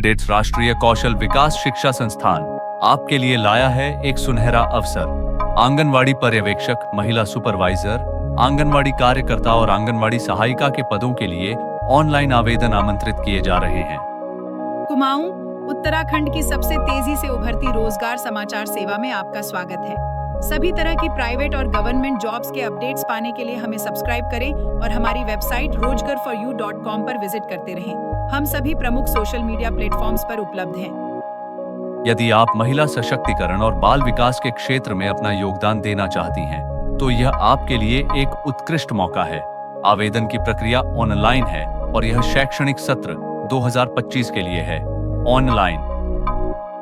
Dates राष्ट्रीय कौशल विकास शिक्षा संस्थान आपके लिए लाया है एक सुनहरा अवसर। आंगनवाड़ी पर्यवेक्षक, महिला सुपरवाइजर, आंगनवाड़ी कार्यकर्ता और आंगनवाड़ी सहायिका के पदों के लिए ऑनलाइन आवेदन आमंत्रित किए जा रहे हैं। कुमाऊं, उत्तराखंड की सबसे तेजी से उभरती रोजगार समाचार सेवा में आपका स्वागत है। सभी तरह की प्राइवेट और गवर्नमेंट जॉब्स के अपडेट्स पाने के लिए हमें सब्सक्राइब करें और हमारी वेबसाइट rojgarforyou.com पर विजिट करते रहें। हम सभी प्रमुख सोशल मीडिया प्लेटफॉर्म्स पर उपलब्ध हैं। यदि आप महिला सशक्तिकरण और बाल विकास के क्षेत्र में अपना योगदान देना चाहती हैं, तो यह आपके लिए एक उत्कृष्ट मौका है। आवेदन की प्रक्रिया ऑनलाइन है और यह शैक्षणिक सत्र 2025 के लिए है। ऑनलाइन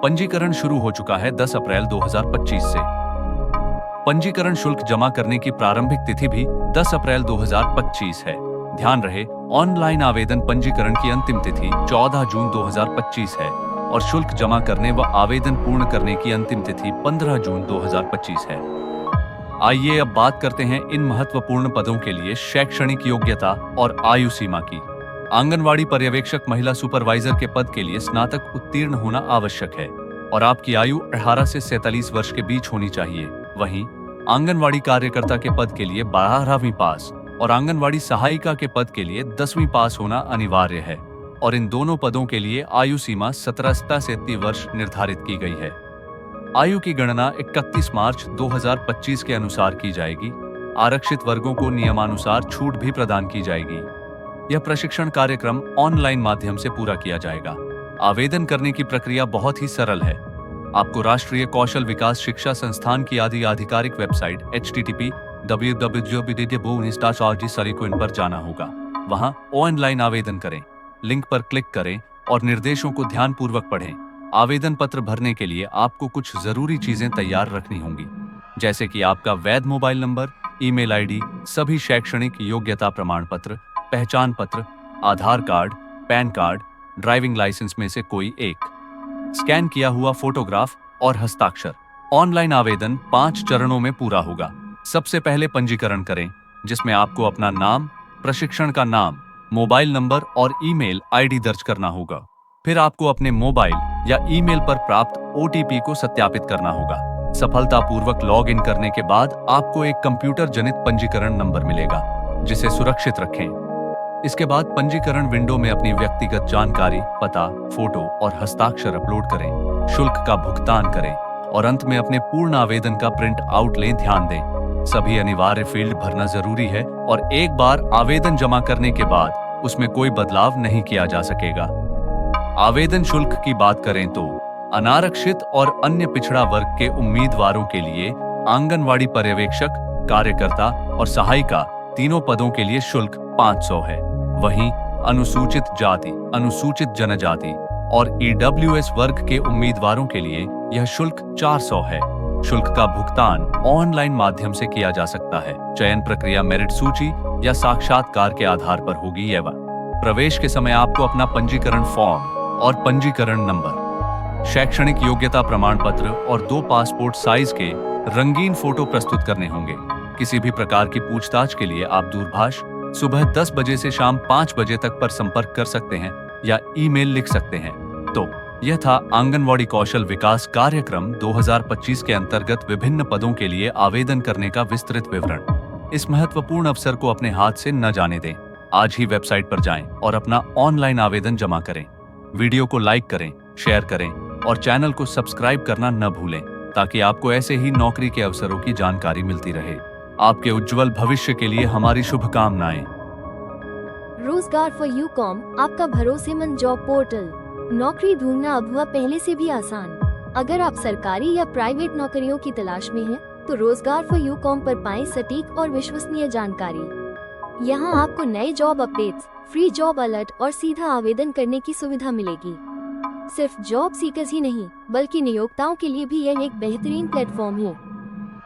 पंजीकरण शुरू हो चुका है 10 अप्रैल 2025 से। पंजीकरण शुल्क जमा करने की प्रारंभिक तिथि भी 10 अप्रैल 2025 है। ध्यान रहे, ऑनलाइन आवेदन पंजीकरण की अंतिम तिथि 14 जून 2025 है और शुल्क जमा करने व आवेदन पूर्ण करने की अंतिम तिथि 15 जून 2025 है। आइए अब बात करते हैं इन महत्वपूर्ण पदों के लिए शैक्षणिक योग्यता और आयु सीमा की। आंगनवाड़ी पर्यवेक्षक, महिला सुपरवाइजर के पद के लिए स्नातक उत्तीर्ण होना आवश्यक है और आपकी आयु 18 से 47 वर्ष के बीच होनी चाहिए। वहीं आंगनवाड़ी कार्यकर्ता के पद के लिए 12वीं पास और आंगनवाड़ी सहायिका के पद के लिए 10वीं पास होना अनिवार्य है और इन दोनों पदों के लिए आयु सीमा 17 से 30 वर्ष निर्धारित की गई है। आयु की गणना 31 मार्च 2025 के अनुसार की जाएगी। आरक्षित वर्गों को नियमानुसार छूट भी प्रदान की जाएगी। यह प्रशिक्षण कार्यक्रम ऑनलाइन माध्यम से पूरा किया जाएगा। आवेदन करने की प्रक्रिया बहुत ही सरल है। आपको राष्ट्रीय कौशल विकास शिक्षा संस्थान की आधिकारिक वेबसाइट http://www.bhubanesda.org/in पर जाना होगा। वहां ऑनलाइन आवेदन करें, लिंक पर क्लिक करें और निर्देशों को ध्यानपूर्वक पढ़ें। आवेदन पत्र भरने के लिए आपको कुछ जरूरी चीजें तैयार रखनी होंगी, जैसे कि आपका वैध मोबाइल नंबर, ईमेल आईडी, सभी शैक्षणिक योग्यता प्रमाण पत्र, पहचान पत्र, Aadhaar card, PAN card, driving licence में से कोई एक, स्कैन किया हुआ फोटोग्राफ और हस्ताक्षर। ऑनलाइन आवेदन 5 चरणों में पूरा होगा। सबसे पहले पंजीकरण करें, जिसमें आपको अपना नाम, प्रशिक्षण का नाम, मोबाइल नंबर और ईमेल आईडी दर्ज करना होगा। फिर आपको अपने मोबाइल या ईमेल पर प्राप्त ओटीपी को सत्यापित करना होगा। सफलतापूर्वक लॉग इन करने के बाद आपको एक कंप्यूटर जनित पंजीकरण नंबर मिलेगा, जिसे सुरक्षित रखें। इसके बाद पंजीकरण विंडो में अपनी व्यक्तिगत जानकारी, पता, फोटो और हस्ताक्षर अपलोड करें, शुल्क का भुगतान करें और अंत में अपने पूर्ण आवेदन का प्रिंट आउट लें। ध्यान दें, सभी अनिवार्य फील्ड भरना जरूरी है और एक बार आवेदन जमा करने के बाद उसमें कोई बदलाव नहीं किया जा सकेगा। आवेदन शुल्क की बात करें तो अनारक्षित और अन्य पिछड़ा वर्ग के उम्मीदवारों के लिए आंगनवाड़ी पर्यवेक्षक, कार्यकर्ता और सहायिका तीनों पदों के लिए शुल्क 500 है। वहीं अनुसूचित जाति, अनुसूचित जनजाति और ईडब्ल्यूएस वर्ग के उम्मीदवारों के लिए यह शुल्क 400 है। शुल्क का भुगतान ऑनलाइन माध्यम से किया जा सकता है। चयन प्रक्रिया मेरिट सूची या साक्षात्कार के आधार पर होगी। एवं प्रवेश के समय आपको अपना पंजीकरण फॉर्म और पंजीकरण नंबर, शैक्षणिक योग्यता प्रमाण पत्र और 2 पासपोर्ट साइज के रंगीन फोटो प्रस्तुत करने होंगे। किसी भी प्रकार की पूछताछ के लिए आप दूरभाष सुबह 10 बजे से शाम 5 बजे तक पर संपर्क कर सकते हैं या ईमेल लिख सकते हैं। तो यह था आंगनवाड़ी कौशल विकास कार्यक्रम 2025 के अंतर्गत विभिन्न पदों के लिए आवेदन करने का विस्तृत विवरण। इस महत्वपूर्ण अवसर को अपने हाथ से न जाने दें। आज ही वेबसाइट पर जाएं और अपना ऑनलाइन आवेदन जमा करें। वीडियो को लाइक करें, शेयर करें और चैनल को सब्सक्राइब करना न भूलें, ताकि आपको ऐसे ही नौकरी के अवसरों की जानकारी मिलती रहे। आपके उज्जवल भविष्य के लिए हमारी शुभकामनाएं। रोजगार4यू.com आपका भरोसेमंद जॉब पोर्टल। नौकरी ढूंढना अब हुआ पहले से भी आसान। अगर आप सरकारी या प्राइवेट नौकरियों की तलाश में हैं, तो रोजगार4यू.com पर पाएं सटीक और विश्वसनीय जानकारी। यहां आपको नए job updates, free job alert और सीधा आवेदन करने की सुविधा मिलेगी। सिर्फ जॉब सीकर्स ही नहीं, बल्कि नियोक्ताओं के लिए भी यह एक बेहतरीन प्लेटफॉर्म है।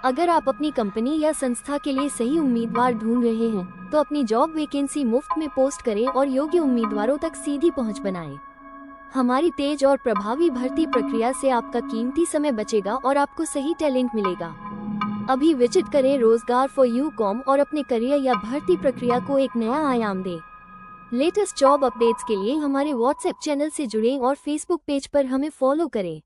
अगर आप अपनी कंपनी या संस्था के लिए सही उम्मीदवार ढूंढ रहे हैं, तो अपनी जॉब वैकेंसी मुफ्त में पोस्ट करें और योग्य उम्मीदवारों तक सीधी पहुंच बनाएं। हमारी तेज और प्रभावी भर्ती प्रक्रिया से आपका कीमती समय बचेगा और आपको सही टैलेंट मिलेगा। अभी विजिट करें रोजगार4यू.com और अपने करियर या भर्ती प्रक्रिया को एक नया आयाम दें। लेटेस्ट जॉब अपडेट्स के लिए हमारे व्हाट्सएप चैनल से जुड़ें और फेसबुक पेज पर हमें फॉलो करें।